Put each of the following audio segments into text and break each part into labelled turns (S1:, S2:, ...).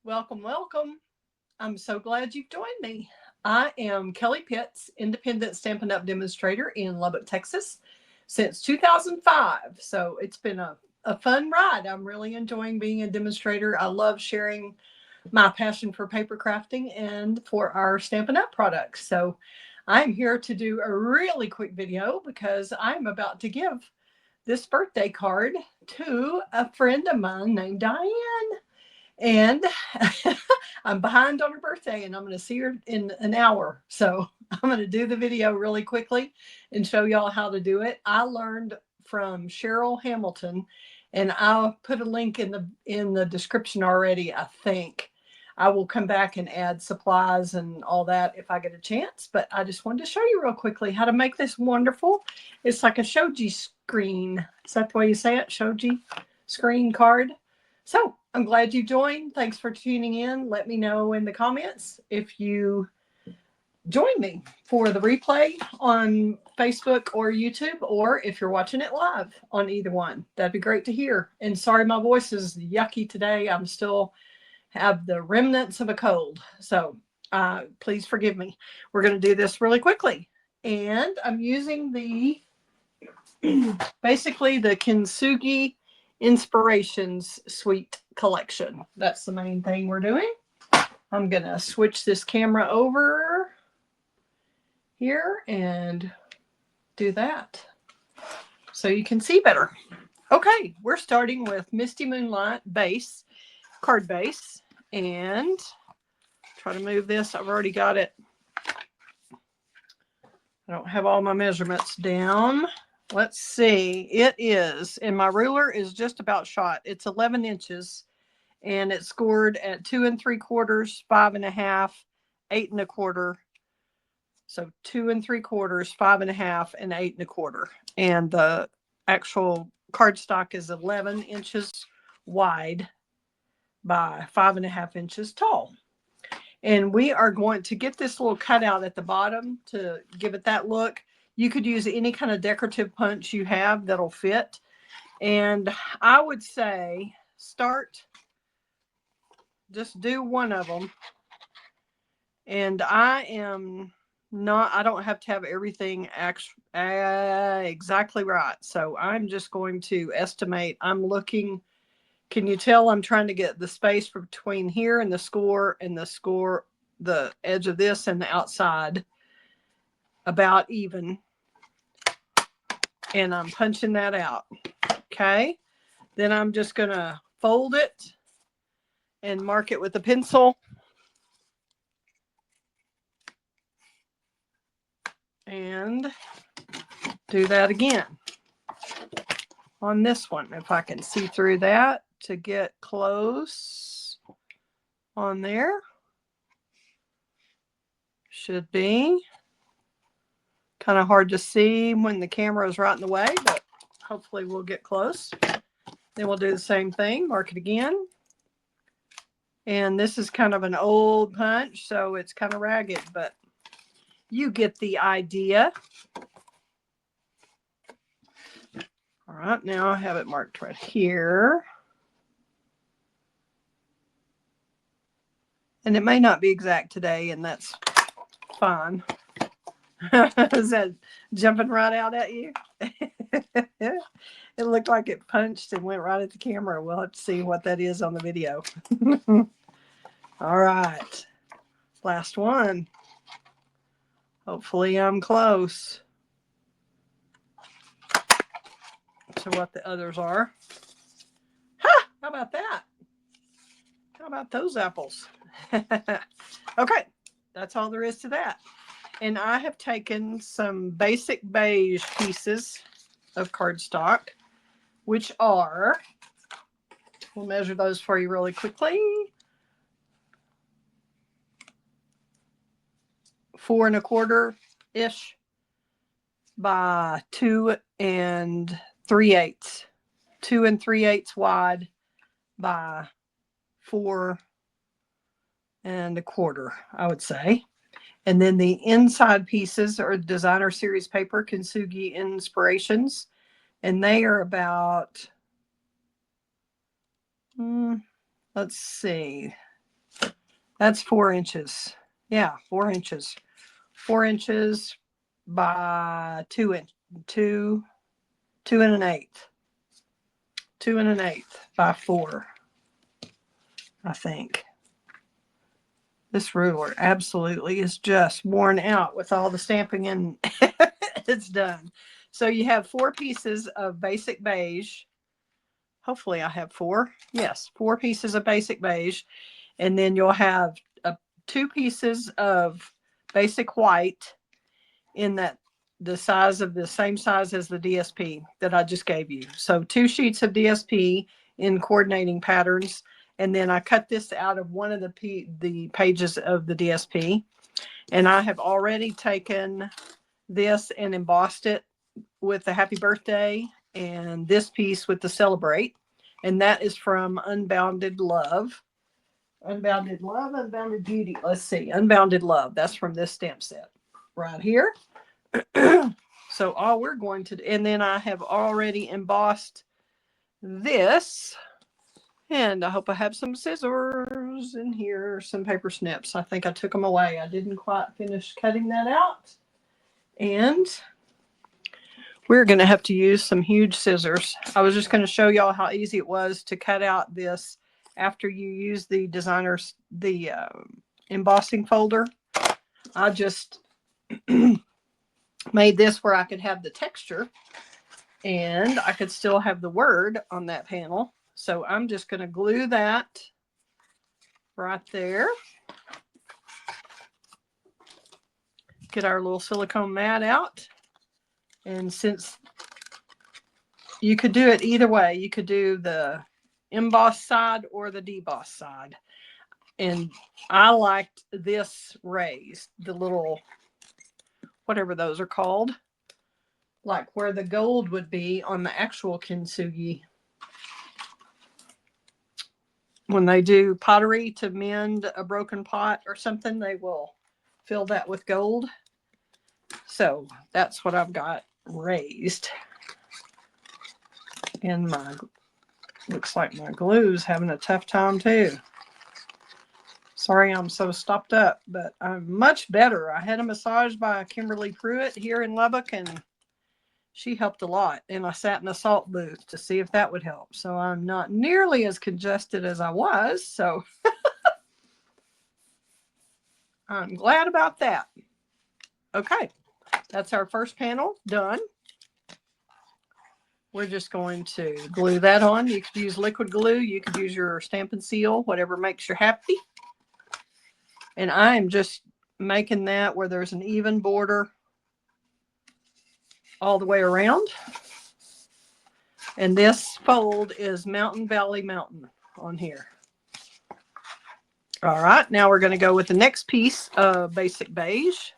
S1: Welcome, welcome. I'm so glad you've joined me. I am Kelly Pitts, independent Stampin' Up! Demonstrator in Lubbock, Texas since 2005. So it's been a fun ride. I'm really enjoying being a demonstrator. I love sharing my passion for paper crafting and for our Stampin' Up! Products. So I'm here to do a really quick video because I'm about to give this birthday card to a friend of mine named Diane. And I'm behind on her birthday and I'm going to see her in an hour. So I'm going to do the video really quickly and show y'all how to do it. I learned from Cheryl Hamilton, and I'll put a link in the description already, I think. I will come back and add supplies and all that if I get a chance, but I just wanted to show you real quickly how to make this wonderful. It's like a Shoji screen. Is that the way you say it? Shoji screen card. So I'm glad you joined. Thanks for tuning in. Let me know in the comments if you join me for the replay on Facebook or YouTube, or if you're watching it live on either one. That'd be great to hear. And sorry, my voice is yucky today. I'm still have the remnants of a cold. So please forgive me. We're going to do this really quickly. And I'm using basically the Kinsugi Inspirations Suite collection. That's the main thing we're doing. I'm going to switch this camera over here and do that so you can see better. Okay, we're starting with Misty Moonlight base, card base, and try to move this. I've already got it. I don't have all my measurements down. Let's see. It is, and my ruler is just about shot. It's 11 inches, and it's scored at 2 3/4, 5 1/2, 8 1/4. So 2 3/4, 5 1/2, and 8 1/4. And the actual cardstock is 11 inches wide by 5 1/2 inches tall. And we are going to get this little cutout at the bottom to give it that look. You could use any kind of decorative punch you have that'll fit. And I would say just do one of them. And I don't have to have everything exactly right. So I'm just going to estimate. I'm looking, can you tell I'm trying to get the space between here and the edge of this and the outside about even. And I'm punching that out. Okay. Then I'm just going to fold it and mark it with a pencil. And do that again on this one. If I can see through that to get close on there. Should be kind of hard to see when the camera is right in the way, but hopefully we'll get close. Then we'll do the same thing, mark it again. And this is kind of an old punch, so it's kind of ragged, but you get the idea. All right, now I have it marked right here. And it may not be exact today, and that's fine. Is that jumping right out at you? It looked like it punched and went right at the camera. We'll have to see what that is on the video. All right. Last one. Hopefully I'm close to what the others are. Ha! How about that? How about those apples? Okay. That's all there is to that. And I have taken some basic beige pieces of cardstock, which are, we'll measure those for you really quickly. 4 1/4-ish by 2 3/8. 2 3/8 wide by 4 1/4, I would say. And then the inside pieces are designer series paper, Kinsugi Inspirations. And they are about, let's see, That's 4 inches. Yeah, 4 inches. 4 inches by 2 inch, two and an eighth. 2 and an eighth by 4, I think. This ruler absolutely is just worn out with all the stamping and it's done. So you have 4 pieces of basic beige. Hopefully I have 4. Yes, 4 pieces of basic beige. And then you'll have 2 pieces of basic white in that the size of the same size as the DSP that I just gave you. So 2 sheets of DSP in coordinating patterns. And then I cut this out of one of the pages of the DSP. And I have already taken this and embossed it with the happy birthday and this piece with the celebrate. And that is from Unbounded Love. Unbounded Love, Unbounded Beauty. Let's see. Unbounded Love. That's from this stamp set right here. So all we're going to do, and then I have already embossed this. And I hope I have some scissors in here, some paper snips. I think I took them away. I didn't quite finish cutting that out. And we're going to have to use some huge scissors. I was just going to show y'all how easy it was to cut out this after you use the embossing folder. I just made this where I could have the texture and I could still have the word on that panel. So I'm just going to glue that right there. Get our little silicone mat out. And since you could do it either way, you could do the embossed side or the debossed side. And I liked this raised, the little, whatever those are called, like where the gold would be on the actual Kinsugi. When they do pottery to mend a broken pot or something, they will fill that with gold. So that's what I've got raised. And looks like my glue's having a tough time too. Sorry I'm so stopped up, but I'm much better. I had a massage by Kimberly Pruitt here in Lubbock, and she helped a lot. And I sat in a salt booth to see if that would help. So I'm not nearly as congested as I was. So I'm glad about that. Okay, that's our first panel done. We're just going to glue that on. You could use liquid glue. You could use your Stampin' Seal, whatever makes you happy. And I am just making that where there's an even border all the way around. And this fold is Mountain Valley Mountain on here. All right, now we're going to go with the next piece of basic beige.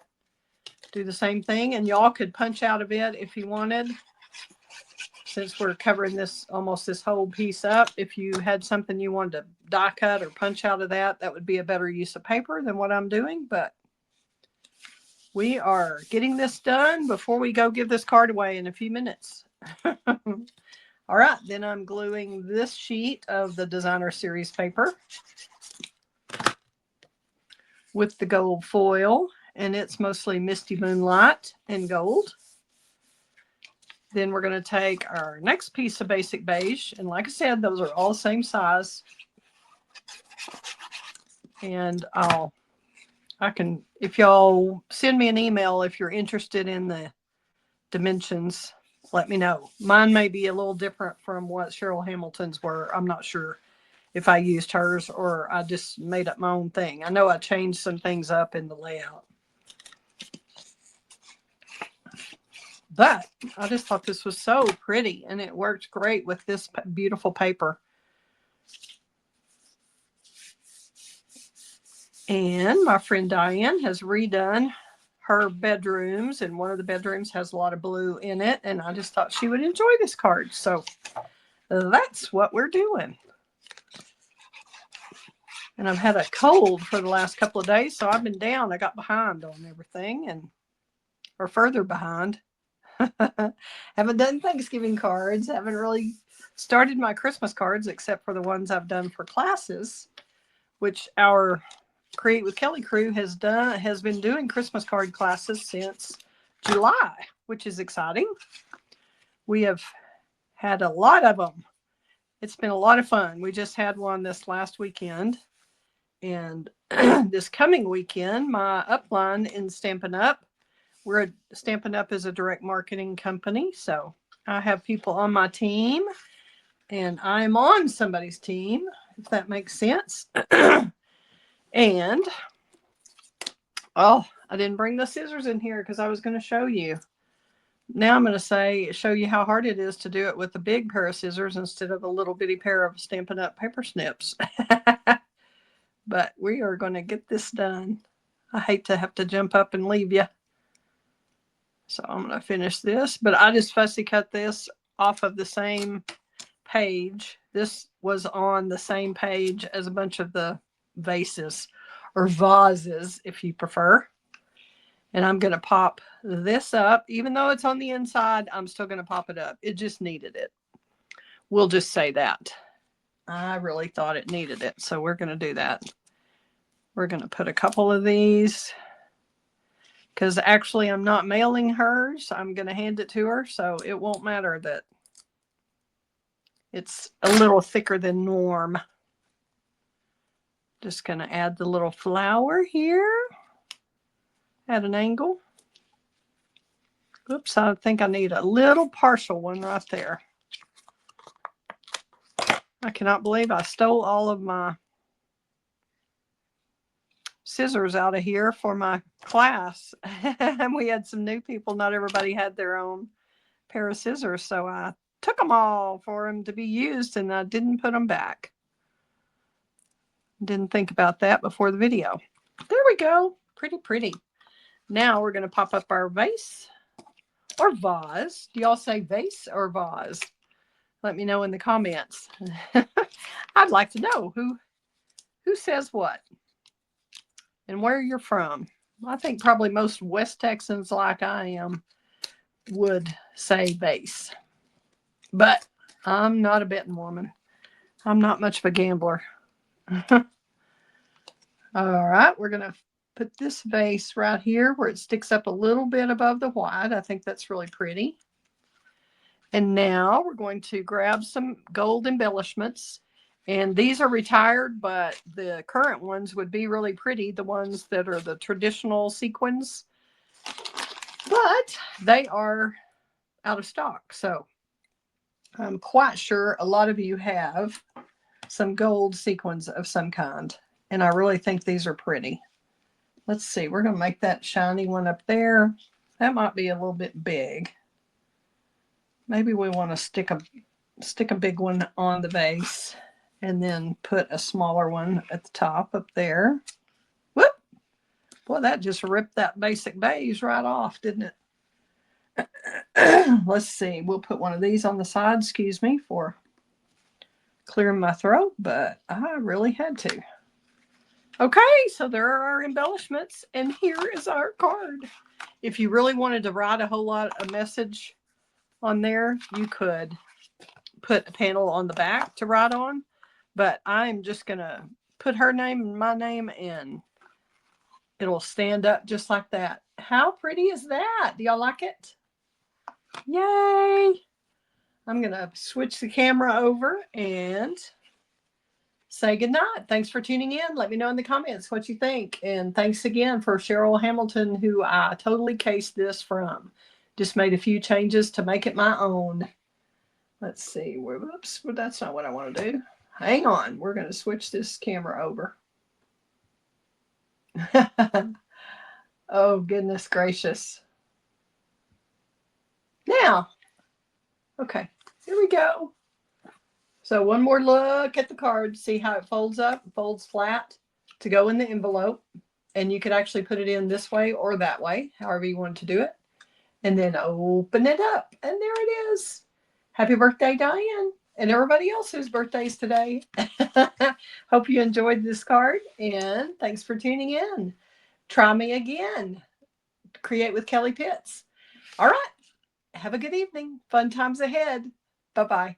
S1: Do the same thing, and y'all could punch out a bit if you wanted. Since we're covering this, almost this whole piece up, if you had something you wanted to die cut or punch out of that, that would be a better use of paper than what I'm doing. But we are getting this done before we go give this card away in a few minutes. All right, then I'm gluing this sheet of the Designer Series paper with the gold foil, and it's mostly Misty Moonlight and gold. Then we're going to take our next piece of basic beige, and like I said, those are all the same size. And I can, if y'all send me an email if you're interested in the dimensions, let me know. Mine may be a little different from what Cheryl Hamilton's were. I'm not sure if I used hers or I just made up my own thing. I know I changed some things up in the layout. But I just thought this was so pretty, and it worked great with this beautiful paper. And my friend Diane has redone her bedrooms, and one of the bedrooms has a lot of blue in it, and I just thought she would enjoy this card. So that's what we're doing. And I've had a cold for the last couple of days, so I've been down. I got behind on everything, or further behind. Haven't done Thanksgiving cards. Haven't really started my Christmas cards except for the ones I've done for classes, which our Create with Kelly crew has been doing Christmas card classes since July, which is exciting. We have had a lot of them. It's been a lot of fun. We just had one this last weekend. And this coming weekend, my upline in Stampin' Up, Stampin' Up is a direct marketing company. So I have people on my team and I'm on somebody's team, if that makes sense. And, oh, I didn't bring the scissors in here because I was going to show you. Now I'm going to show you how hard it is to do it with a big pair of scissors instead of a little bitty pair of Stampin' Up paper snips. But we are going to get this done. I hate to have to jump up and leave you. So I'm going to finish this. But I just fussy cut this off of the same page. This was on the same page as a bunch of the vases or vases, if you prefer. And I'm going to pop this up. Even though it's on the inside, I'm still going to pop it up. It just needed it. We'll just say that. I really thought it needed it. So we're going to do that. We're going to put a couple of these because actually I'm not mailing hers. I'm going to hand it to her. So it won't matter that it's a little thicker than norm. Just going to add the little flower here at an angle. Oops, I think I need a little partial one right there. I cannot believe I stole all of my scissors out of here for my class. And we had some new people. Not everybody had their own pair of scissors. So I took them all for them to be used and I didn't put them back. Didn't think about that before the video. There we go. Pretty, pretty. Now we're going to pop up our vase or vase. Do y'all say vase or vase? Let me know in the comments. I'd like to know who says what and where you're from. I think probably most West Texans like I am would say vase. But I'm not a betting woman. I'm not much of a gambler. All right, we're going to put this vase right here where it sticks up a little bit above the white. I think that's really pretty. And now we're going to grab some gold embellishments. And these are retired, but the current ones would be really pretty. The ones that are the traditional sequins. But they are out of stock. So I'm quite sure a lot of you have some gold sequins of some kind. And I really think these are pretty. Let's see. We're going to make that shiny one up there. That might be a little bit big. Maybe we want to stick a big one on the base and then put a smaller one at the top up there. Whoop! Boy, that just ripped that basic beige right off, didn't it? Let's see. We'll put one of these on the side. Excuse me for clearing my throat, but I really had to. Okay, so there are our embellishments, and here is our card. If you really wanted to write a whole lot of message on there, you could put a panel on the back to write on, but I'm just going to put her name and my name in. It'll stand up just like that. How pretty is that? Do y'all like it? Yay! I'm going to switch the camera over and say goodnight. Thanks for tuning in. Let me know in the comments what you think. And thanks again for Cheryl Hamilton, who I totally cased this from. Just made a few changes to make it my own. Let's see. Whoops, that's not what I want to do. Hang on. We're going to switch this camera over. Oh, goodness gracious. Now, okay, here we go. So one more look at the card. See how it folds up, folds flat to go in the envelope. And you could actually put it in this way or that way, however you want to do it. And then open it up. And there it is. Happy birthday, Diane. And everybody else whose birthdays today. Hope you enjoyed this card. And thanks for tuning in. Try me again. Create with Kelly Pitts. All right. Have a good evening. Fun times ahead. Bye-bye.